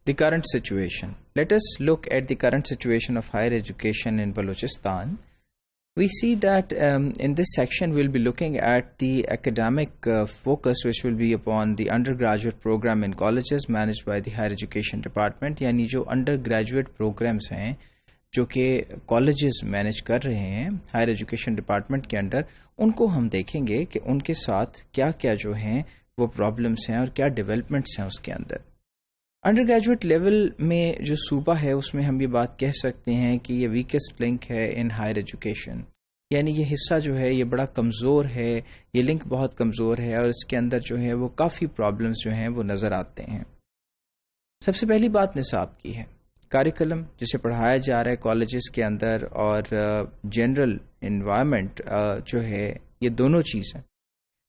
The current situation. Let us look at the current situation of higher education in Balochistan. We see that in this section we'll be looking at the academic focus, which will be upon the undergraduate program in colleges managed by the Higher Education Department. یعنی جو undergraduate programs ہیں جو کہ colleges manage کر رہے ہیں higher education department کے اندر، ان کو ہم دیکھیں گے کہ ان کے ساتھ کیا کیا جو ہیں وہ پرابلمس ہیں اور کیا ڈیولپمنٹس ہیں اس کے اندر۔ انڈر گریجویٹ لیول میں جو صوبہ ہے اس میں ہم یہ بات کہہ سکتے ہیں کہ یہ ویکسٹ لنک ہے ان ہائر ایجوکیشن، یعنی یہ حصہ جو ہے یہ بڑا کمزور ہے، یہ لنک بہت کمزور ہے اور اس کے اندر جو ہے وہ کافی پرابلمس جو ہیں وہ نظر آتے ہیں۔ سب سے پہلی بات نصاب کی ہے، کریکولم جسے پڑھایا جا رہا ہے کالجز کے اندر اور جنرل انوائرمنٹ جو ہے، یہ دونوں چیزیں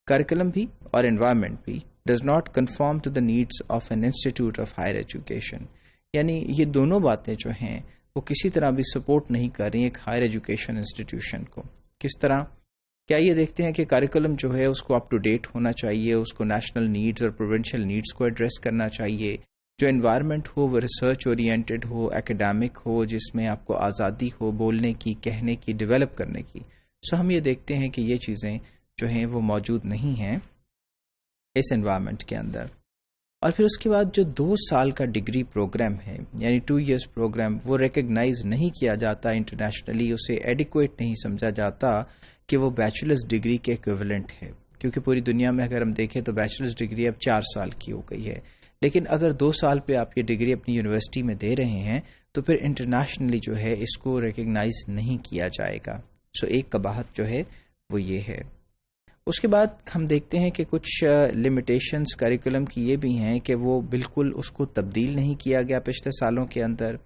کریکولم بھی اور انوائرمنٹ بھی does not conform to the needs of an institute of higher education، یعنی یہ دونوں باتیں جو ہیں وہ کسی طرح بھی سپورٹ نہیں کر رہی ایک ہائر ایجوکیشن انسٹیٹیوشن کو۔ کس طرح؟ کیا یہ دیکھتے ہیں کہ کریکولم جو ہے اس کو اپ ٹو ڈیٹ ہونا چاہیے، اس کو نیشنل نیڈز اور پروونشل نیڈز کو ایڈریس کرنا چاہیے، جو انوائرمنٹ ہو وہ ریسرچ اورینٹڈ ہو، ایکیڈیمک ہو، جس میں آپ کو آزادی ہو بولنے کی، کہنے کی، ڈیولپ کرنے کی۔ سو ہم یہ دیکھتے ہیں کہ یہ چیزیں جو ہیں وہ موجود نہیں ہیں اس انوائرمنٹ کے اندر۔ اور پھر اس کے بعد جو 2 سال کا ڈگری پروگرام ہے، یعنی 2 years پروگرام، وہ ریکگنائز نہیں کیا جاتا انٹرنیشنلی، اسے ایڈیکویٹ نہیں سمجھا جاتا کہ وہ بیچلرز ڈگری کے ایکویولنٹ ہے، کیونکہ پوری دنیا میں اگر ہم دیکھیں تو بیچلرز ڈگری اب 4 سال کی ہو گئی ہے، لیکن اگر 2 سال پہ آپ یہ ڈگری اپنی یونیورسٹی میں دے رہے ہیں تو پھر انٹرنیشنلی جو ہے اس کو ریکگنائز نہیں کیا جائے گا۔ سو ایک قباحت جو ہے وہ یہ ہے۔ اس کے بعد ہم دیکھتے ہیں کہ کچھ لمیٹیشنز کریکولم کی یہ بھی ہیں کہ وہ بالکل اس کو تبدیل نہیں کیا گیا پچھلے سالوں کے اندر،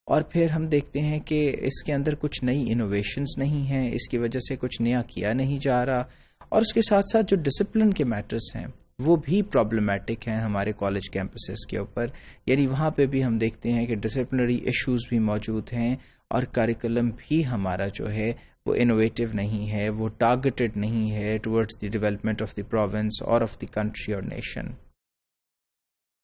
اور پھر ہم دیکھتے ہیں کہ اس کے اندر کچھ نئی انوویشنز نہیں ہیں، اس کی وجہ سے کچھ نیا کیا نہیں جا رہا، اور اس کے ساتھ ساتھ جو ڈسپلن کے میٹرز ہیں وہ بھی پرابلمٹک ہیں ہمارے کالج کیمپسز کے اوپر، یعنی وہاں پہ بھی ہم دیکھتے ہیں کہ ڈسپلنری ایشوز بھی موجود ہیں، اور کریکولم بھی ہمارا جو ہے وہ انوویٹو نہیں ہے، وہ ٹارگیٹڈ نہیں ہے towards the development of the province اور آف دی کنٹری اور nation.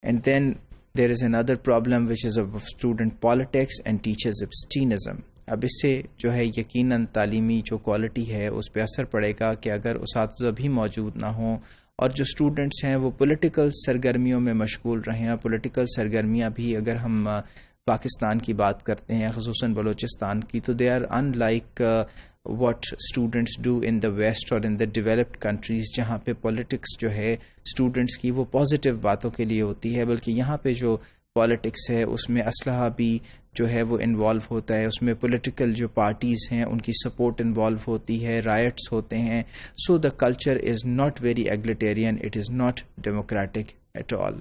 And then there is another problem which is of student politics and teachers absenteeism. اب اس سے جو ہے یقیناً تعلیمی جو کوالٹی ہے اس پہ اثر پڑے گا کہ اگر اساتذہ بھی موجود نہ ہوں اور جو اسٹوڈنٹس ہیں وہ پولیٹیکل سرگرمیوں میں مشغول رہیں، اور پولیٹیکل سرگرمیاں بھی اگر ہم پاکستان کی بات کرتے ہیں خصوصاً بلوچستان کی، تو they are in like what students do in the West or in the developed countries، جہاں پہ پولیٹکس جو ہے اسٹوڈنٹس کی وہ پازیٹیو باتوں کے لیے ہوتی ہے، بلکہ یہاں پہ جو پالیٹکس ہے اس میں اسلحہ بھی جو ہے وہ انوالو ہوتا ہے، اس میں پولیٹیکل جو پارٹیز ہیں ان کی سپورٹ انوالو ہوتی ہے، رائٹس ہوتے ہیں۔ So the culture is not very egalitarian, it is not democratic at all.